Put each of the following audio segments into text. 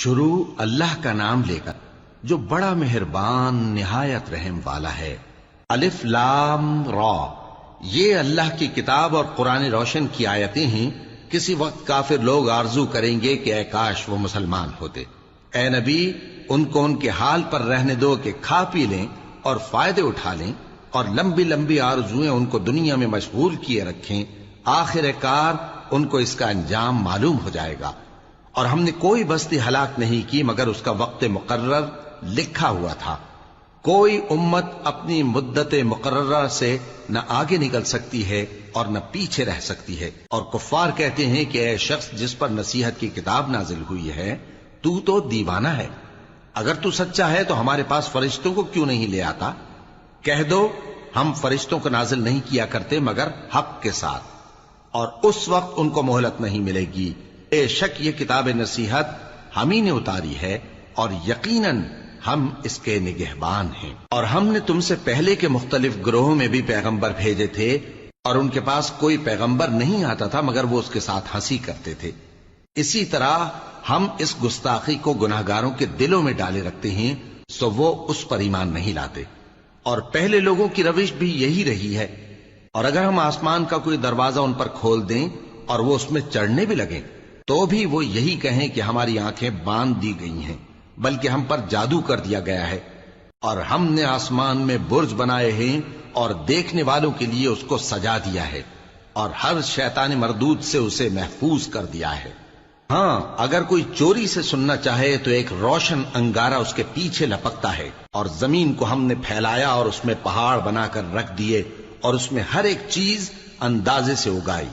شروع اللہ کا نام لے کر جو بڑا مہربان نہایت رحم والا ہے۔ الف لام را، یہ اللہ کی کتاب اور قرآن روشن کی آیتیں ہیں۔ کسی وقت کافر لوگ آرزو کریں گے کہ اے کاش وہ مسلمان ہوتے۔ اے نبی، ان کو ان کے حال پر رہنے دو کہ کھا پی لیں اور فائدے اٹھا لیں، اور لمبی لمبی آرزویں ان کو دنیا میں مشغول کیے رکھیں۔ آخر کار ان کو اس کا انجام معلوم ہو جائے گا۔ اور ہم نے کوئی بستی ہلاک نہیں کی مگر اس کا وقت مقرر لکھا ہوا تھا۔ کوئی امت اپنی مدت مقررہ سے نہ آگے نکل سکتی ہے اور نہ پیچھے رہ سکتی ہے۔ اور کفار کہتے ہیں کہ اے شخص جس پر نصیحت کی کتاب نازل ہوئی ہے، تو دیوانہ ہے۔ اگر تو سچا ہے تو ہمارے پاس فرشتوں کو کیوں نہیں لے آتا؟ کہہ دو ہم فرشتوں کو نازل نہیں کیا کرتے مگر حق کے ساتھ، اور اس وقت ان کو مہلت نہیں ملے گی۔ بے شک یہ کتاب نصیحت ہم ہی نے اتاری ہے، اور یقیناً ہم اس کے نگہبان ہیں۔ اور ہم نے تم سے پہلے کے مختلف گروہوں میں بھی پیغمبر بھیجے تھے، اور ان کے پاس کوئی پیغمبر نہیں آتا تھا مگر وہ اس کے ساتھ ہنسی کرتے تھے۔ اسی طرح ہم اس گستاخی کو گناہگاروں کے دلوں میں ڈالے رکھتے ہیں، سو وہ اس پر ایمان نہیں لاتے۔ اور پہلے لوگوں کی روش بھی یہی رہی ہے۔ اور اگر ہم آسمان کا کوئی دروازہ ان پر کھول دیں اور وہ اس میں چڑھنے بھی لگیں تو بھی وہ یہی کہیں کہ ہماری آنکھیں باندھ دی گئی ہیں، بلکہ ہم پر جادو کر دیا گیا ہے۔ اور ہم نے آسمان میں برج بنائے ہیں اور دیکھنے والوں کے لیے اس کو سجا دیا ہے، اور ہر شیطان مردود سے اسے محفوظ کر دیا ہے۔ ہاں، اگر کوئی چوری سے سننا چاہے تو ایک روشن انگارہ اس کے پیچھے لپکتا ہے، اور زمین کو ہم نے پھیلایا اور اس میں پہاڑ بنا کر رکھ دیے، اور اس میں ہر ایک چیز اندازے سے اگائی۔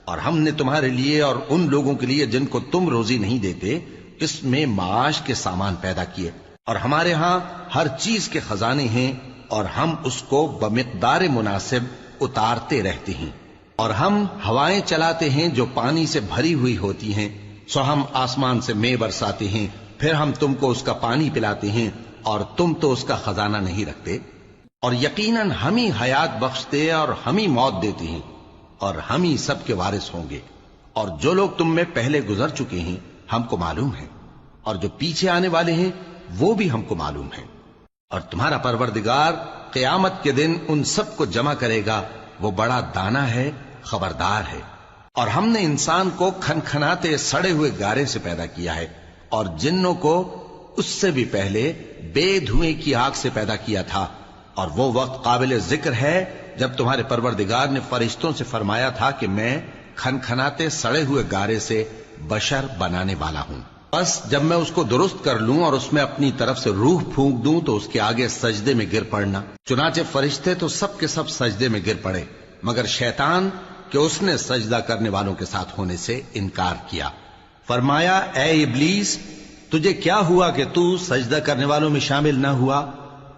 اور ہم نے تمہارے لیے اور ان لوگوں کے لیے جن کو تم روزی نہیں دیتے اس میں معاش کے سامان پیدا کیے، اور ہمارے ہاں ہر چیز کے خزانے ہیں، اور ہم اس کو بمقدار مناسب اتارتے رہتے ہیں۔ اور ہم ہوائیں چلاتے ہیں جو پانی سے بھری ہوئی ہوتی ہیں، سو ہم آسمان سے مے برساتے ہیں، پھر ہم تم کو اس کا پانی پلاتے ہیں، اور تم تو اس کا خزانہ نہیں رکھتے۔ اور یقیناً ہم ہی حیات بخشتے اور ہم ہی موت دیتے ہیں، اور ہم ہی سب کے وارث ہوں گے۔ اور جو لوگ تم میں پہلے گزر چکے ہیں ہم کو معلوم ہے، اور جو پیچھے آنے والے ہیں وہ بھی ہم کو معلوم ہے۔ اور تمہارا پروردگار قیامت کے دن ان سب کو جمع کرے گا، وہ بڑا دانا ہے، خبردار ہے۔ اور ہم نے انسان کو کھنکھناتے سڑے ہوئے گارے سے پیدا کیا ہے، اور جنوں کو اس سے بھی پہلے بے دھوئیں کی آگ سے پیدا کیا تھا۔ اور وہ وقت قابل ذکر ہے جب تمہارے پروردگار نے فرشتوں سے فرمایا تھا کہ میں کھنکھناتے سڑے ہوئے گارے سے بشر بنانے والا ہوں، بس جب میں اس کو درست کر لوں اور اس میں اپنی طرف سے روح پھونک دوں تو اس کے آگے سجدے میں گر پڑنا۔ چنانچہ فرشتے تو سب کے سب سجدے میں گر پڑے مگر شیطان کہ اس نے سجدہ کرنے والوں کے ساتھ ہونے سے انکار کیا۔ فرمایا اے ابلیس، تجھے کیا ہوا کہ تو سجدہ کرنے والوں میں شامل نہ ہوا؟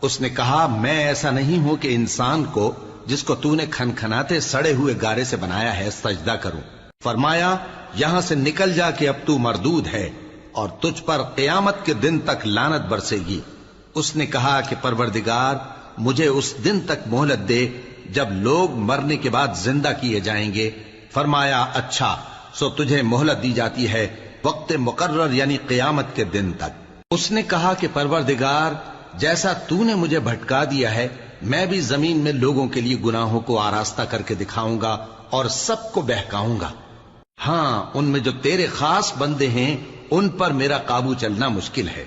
اس نے کہا میں ایسا نہیں ہوں کہ انسان کو جس کو تو نے کھنکھناتے سڑے ہوئے گارے سے بنایا ہے سجدہ کروں۔ فرمایا یہاں سے نکل جا کہ اب تو مردود ہے، اور تجھ پر قیامت کے دن تک لعنت برسے گی۔ اس نے کہا کہ پروردگار مجھے اس دن تک مہلت دے جب لوگ مرنے کے بعد زندہ کیے جائیں گے۔ فرمایا اچھا، سو تجھے مہلت دی جاتی ہے وقت مقرر یعنی قیامت کے دن تک۔ اس نے کہا کہ پروردگار جیسا تو نے مجھے بھٹکا دیا ہے میں بھی زمین میں لوگوں کے لیے گناہوں کو آراستہ کر کے دکھاؤں گا اور سب کو بہکاؤں گا۔ ہاں، ان میں جو تیرے خاص بندے ہیں ان پر میرا قابو چلنا مشکل ہے۔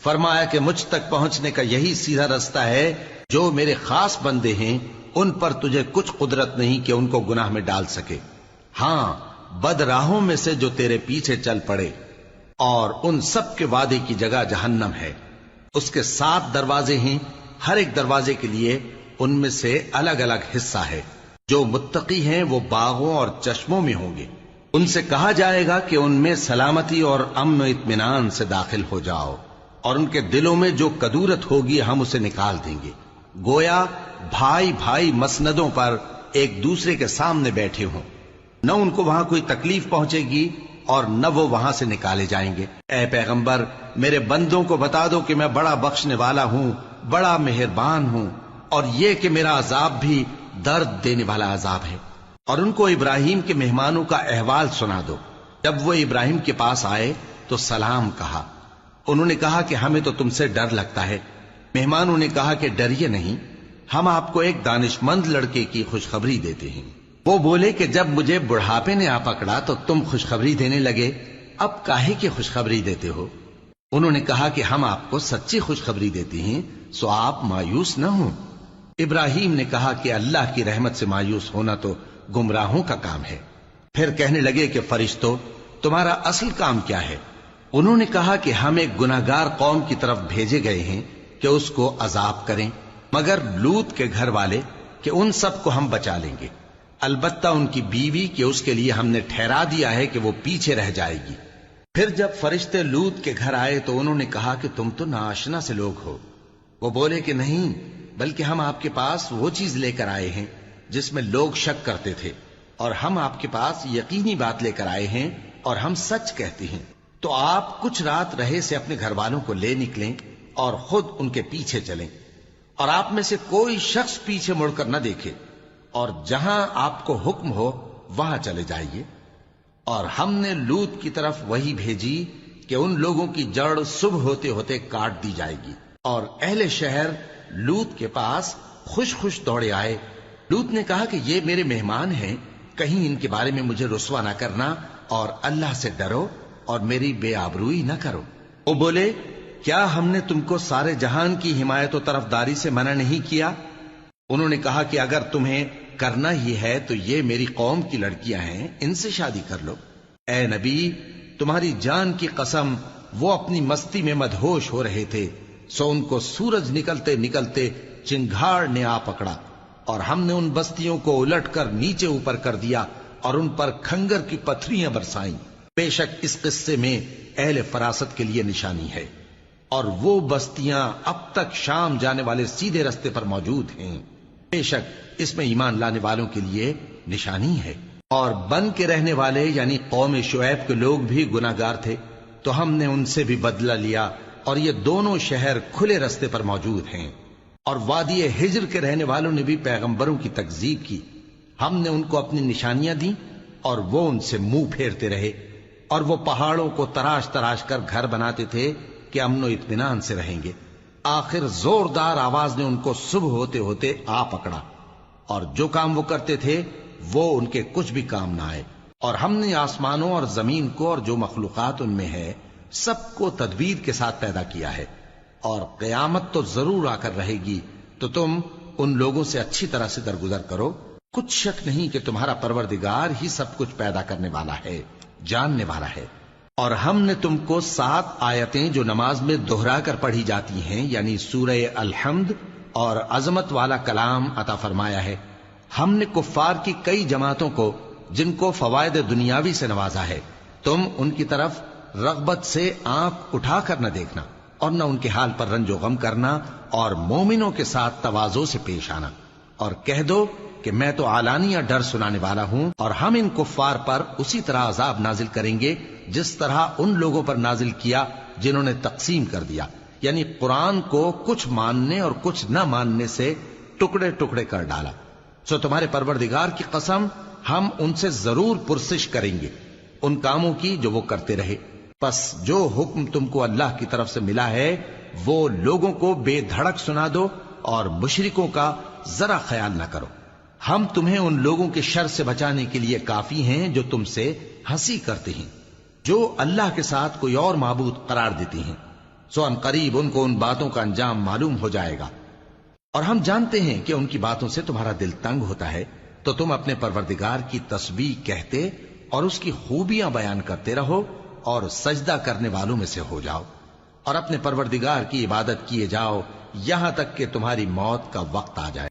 فرمایا کہ مجھ تک پہنچنے کا یہی سیدھا رستہ ہے، جو میرے خاص بندے ہیں ان پر تجھے کچھ قدرت نہیں کہ ان کو گناہ میں ڈال سکے۔ ہاں، بد راہوں میں سے جو تیرے پیچھے چل پڑے، اور ان سب کے وعدے کی جگہ جہنم ہے۔ اس کے 7 دروازے ہیں، ہر ایک دروازے کے لیے ان میں سے الگ الگ حصہ ہے۔ جو متقی ہیں وہ باغوں اور چشموں میں ہوں گے۔ ان سے کہا جائے گا کہ ان میں سلامتی اور امن و اطمینان سے داخل ہو جاؤ، اور ان کے دلوں میں جو کدورت ہوگی ہم اسے نکال دیں گے، گویا بھائی بھائی مسندوں پر ایک دوسرے کے سامنے بیٹھے ہوں۔ نہ ان کو وہاں کوئی تکلیف پہنچے گی اور نہ وہ وہاں سے نکالے جائیں گے۔ اے پیغمبر میرے بندوں کو بتا دو کہ میں بڑا بخشنے والا ہوں، بڑا مہربان ہوں، اور یہ کہ میرا عذاب بھی درد دینے والا عذاب ہے۔ اور ان کو ابراہیم کے مہمانوں کا احوال سنا دو۔ جب وہ ابراہیم کے پاس آئے تو سلام کہا، انہوں نے کہا کہ ہمیں تو تم سے ڈر لگتا ہے۔ مہمانوں نے کہا کہ ڈریے نہیں، ہم آپ کو ایک دانش مند لڑکے کی خوشخبری دیتے ہیں۔ وہ بولے کہ جب مجھے بڑھاپے نے آ پکڑا تو تم خوشخبری دینے لگے، اب کاہے کی خوشخبری دیتے ہو؟ انہوں نے کہا کہ ہم آپ کو سچی خوشخبری دیتے ہیں، سو آپ مایوس نہ ہوں۔ ابراہیم نے کہا کہ اللہ کی رحمت سے مایوس ہونا تو گمراہوں کا کام ہے۔ پھر کہنے لگے کہ فرشتوں، تمہارا اصل کام کیا ہے؟ انہوں نے کہا کہ ہم ایک گناہگار قوم کی طرف بھیجے گئے ہیں کہ اس کو عذاب کریں، مگر لوط کے گھر والے کہ ان سب کو ہم بچا لیں گے، البتہ ان کی بیوی کہ اس کے لیے ہم نے ٹھہرا دیا ہے کہ وہ پیچھے رہ جائے گی۔ پھر جب فرشتے لوط کے گھر آئے تو انہوں نے کہا کہ تم تو ناآشنا سے لوگ ہو۔ وہ بولے کہ نہیں، بلکہ ہم آپ کے پاس وہ چیز لے کر آئے ہیں جس میں لوگ شک کرتے تھے، اور ہم آپ کے پاس یقینی بات لے کر آئے ہیں اور ہم سچ کہتے ہیں۔ تو آپ کچھ رات رہے سے اپنے گھر والوں کو لے نکلیں اور خود ان کے پیچھے چلیں، اور آپ میں سے کوئی شخص پیچھے مڑ کر نہ دیکھے، اور جہاں آپ کو حکم ہو وہاں چلے جائیے۔ اور ہم نے لوط کی طرف وہی بھیجی کہ ان لوگوں کی جڑ صبح ہوتے ہوتے کاٹ دی جائے گی۔ اور اہل شہر لوط کے پاس خوش خوش دوڑے آئے۔ لوط نے کہا کہ یہ میرے مہمان ہیں، کہیں ان کے بارے میں مجھے رسوا نہ کرنا، اور اللہ سے ڈرو اور میری بے آبروئی نہ کرو۔ وہ بولے، کیا ہم نے تم کو سارے جہان کی حمایت و طرفداری سے منع نہیں کیا؟ انہوں نے کہا کہ اگر تمہیں کرنا ہی ہے تو یہ میری قوم کی لڑکیاں ہیں، ان سے شادی کر لو۔ اے نبی، تمہاری جان کی قسم، وہ اپنی مستی میں مدہوش ہو رہے تھے، سو ان کو سورج نکلتے نکلتے چنگھاڑ نے آ پکڑا، اور ہم نے ان بستیوں کو الٹ کر نیچے اوپر کر دیا اور ان پر کھنگر کی پتھریاں برسائیں۔ بے شک اس قصے میں اہل فراست کے لیے نشانی ہے، اور وہ بستیاں اب تک شام جانے والے سیدھے رستے پر موجود ہیں۔ بے شک اس میں ایمان لانے والوں کے لیے نشانی ہے۔ اور بن کے رہنے والے یعنی قوم شعیب کے لوگ بھی گناہگار تھے، تو ہم نے ان سے بھی بدلہ لیا، اور یہ دونوں شہر کھلے رستے پر موجود ہیں۔ اور وادی ہجر کے رہنے والوں نے بھی پیغمبروں کی تکذیب کی، ہم نے ان کو اپنی نشانیاں دیں اور وہ ان سے منہ پھیرتے رہے، اور وہ پہاڑوں کو تراش تراش کر گھر بناتے تھے کہ امن و اطمینان سے رہیں گے۔ آخر زوردار آواز نے ان کو صبح ہوتے ہوتے آ پکڑا، اور جو کام وہ کرتے تھے وہ ان کے کچھ بھی کام نہ آئے۔ اور ہم نے آسمانوں اور زمین کو اور جو مخلوقات ان میں ہے سب کو تدبیر کے ساتھ پیدا کیا ہے، اور قیامت تو ضرور آ کر رہے گی، تو تم ان لوگوں سے اچھی طرح سے درگزر کرو۔ کچھ شک نہیں کہ تمہارا پروردگار ہی سب کچھ پیدا کرنے والا ہے، جاننے والا ہے۔ اور ہم نے تم کو 7 آیتیں جو نماز میں دہرا کر پڑھی جاتی ہیں، یعنی سورہ الحمد اور عظمت والا کلام عطا فرمایا ہے۔ ہم نے کفار کی کئی جماعتوں کو جن کو فوائد دنیاوی سے نوازا ہے، تم ان کی طرف رغبت سے آنکھ اٹھا کر نہ دیکھنا، اور نہ ان کے حال پر رنج و غم کرنا، اور مومنوں کے ساتھ تواضع سے پیش آنا، اور کہہ دو کہ میں تو اعلانیہ ڈر سنانے والا ہوں، اور ہم ان کفار پر اسی طرح عذاب نازل کریں گے جس طرح ان لوگوں پر نازل کیا جنہوں نے تقسیم کر دیا، یعنی قرآن کو کچھ ماننے اور کچھ نہ ماننے سے ٹکڑے ٹکڑے کر ڈالا۔ سو تمہارے پروردگار کی قسم، ہم ان سے ضرور پرسش کریں گے ان کاموں کی جو وہ کرتے رہے۔ پس جو حکم تم کو اللہ کی طرف سے ملا ہے وہ لوگوں کو بے دھڑک سنا دو، اور مشرکوں کا ذرا خیال نہ کرو۔ ہم تمہیں ان لوگوں کے شر سے بچانے کے لیے کافی ہیں جو تم سے ہنسی کرتے ہیں، جو اللہ کے ساتھ کوئی اور معبود قرار دیتی ہیں، سو ان قریب ان کو ان باتوں کا انجام معلوم ہو جائے گا۔ اور ہم جانتے ہیں کہ ان کی باتوں سے تمہارا دل تنگ ہوتا ہے، تو تم اپنے پروردگار کی تسبیح کہتے اور اس کی خوبیاں بیان کرتے رہو، اور سجدہ کرنے والوں میں سے ہو جاؤ، اور اپنے پروردگار کی عبادت کیے جاؤ یہاں تک کہ تمہاری موت کا وقت آ جائے۔